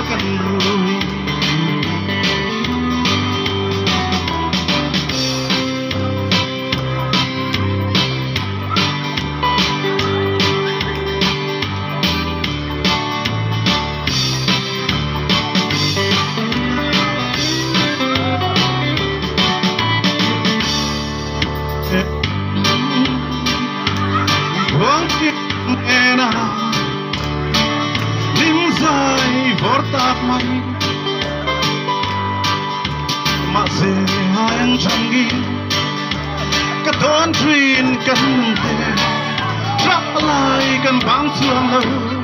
kan rui Ena lim zai vortak mai ma se hayan changi ka don trin kan te rak lai kan bang chuang lo